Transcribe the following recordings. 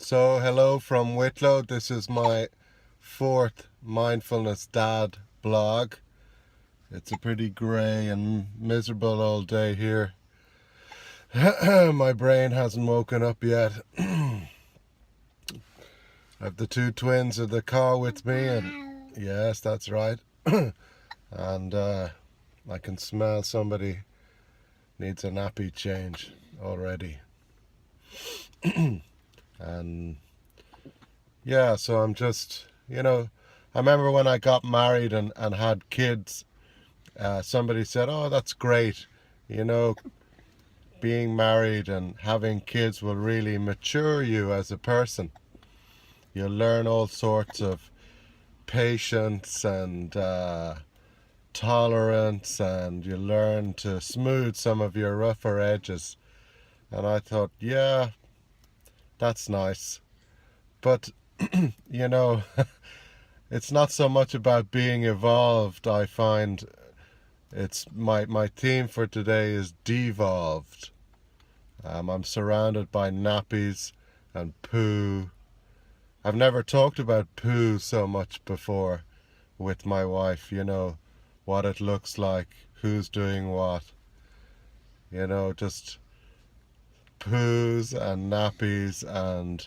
So hello from Whitlow. This is my fourth Mindfulness Dad blog. It's a pretty grey and miserable old day here. My brain hasn't woken up yet. I have the two twins in the car with me, and yes, that's right. And I can smell somebody needs a nappy change already. And yeah, so I'm just, I remember when I got married and had kids, somebody said, oh, that's great. Being married and having kids will really mature you as a person. You'll learn all sorts of patience and tolerance, and you learn to smooth some of your rougher edges. And I thought, yeah, that's nice. But, it's not so much about being evolved. I find it's my theme for today is devolved. I'm surrounded by nappies and poo. I've never talked about poo so much before with my wife, what it looks like, who's doing what, just poos and nappies, and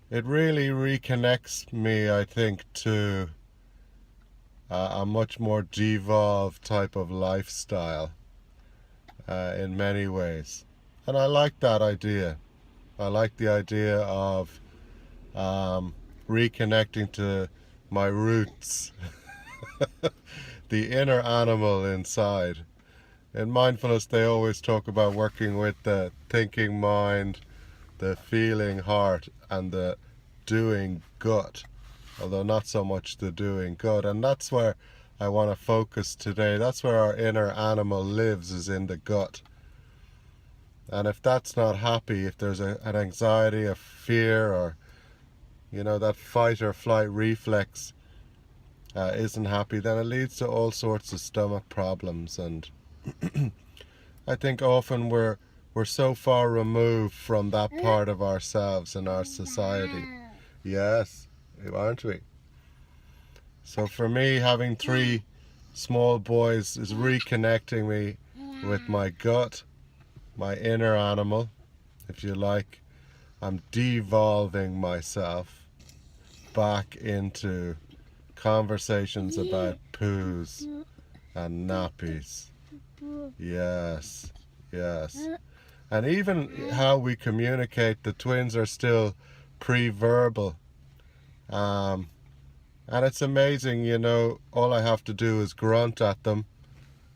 it really reconnects me, I think, to a much more devolved type of lifestyle in many ways. And I like that idea. I like the idea of reconnecting to my roots, the inner animal inside. In mindfulness, they always talk about working with the thinking mind, the feeling heart, and the doing gut, although not so much the doing gut. And that's where I want to focus today. That's where our inner animal lives, is in the gut. And if that's not happy, if there's an anxiety, a fear, or that fight or flight reflex isn't happy, then it leads to all sorts of stomach problems. And I think often we're so far removed from that part of ourselves in our society. Yes, aren't we? So for me, having 3 small boys is reconnecting me with my gut, my inner animal, if you like. I'm devolving myself back into conversations about poos and nappies. Yes. And even how we communicate, the twins are still pre-verbal. And it's amazing, all I have to do is grunt at them.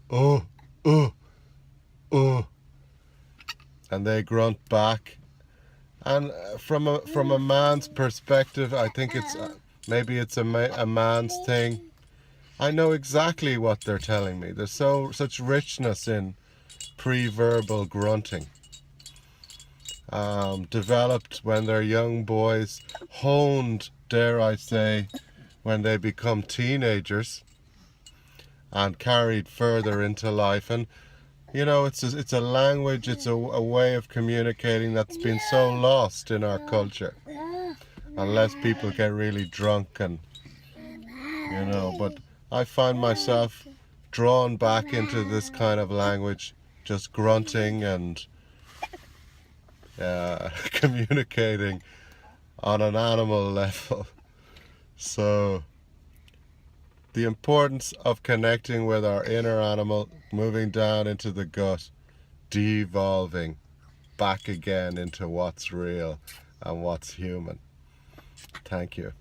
Oh, oh, oh. And they grunt back. And from a man's perspective, I think it's maybe it's a man's thing. I know exactly what they're telling me. There's such richness in pre-verbal grunting. Developed when they're young boys, honed, dare I say, when they become teenagers, and carried further into life. And it's a language, it's a way of communicating that's been so lost in our culture, unless people get really drunk and but I find myself drawn back into this kind of language, just grunting and communicating on an animal level. So the importance of connecting with our inner animal, moving down into the gut, devolving back again into what's real and what's human. Thank you.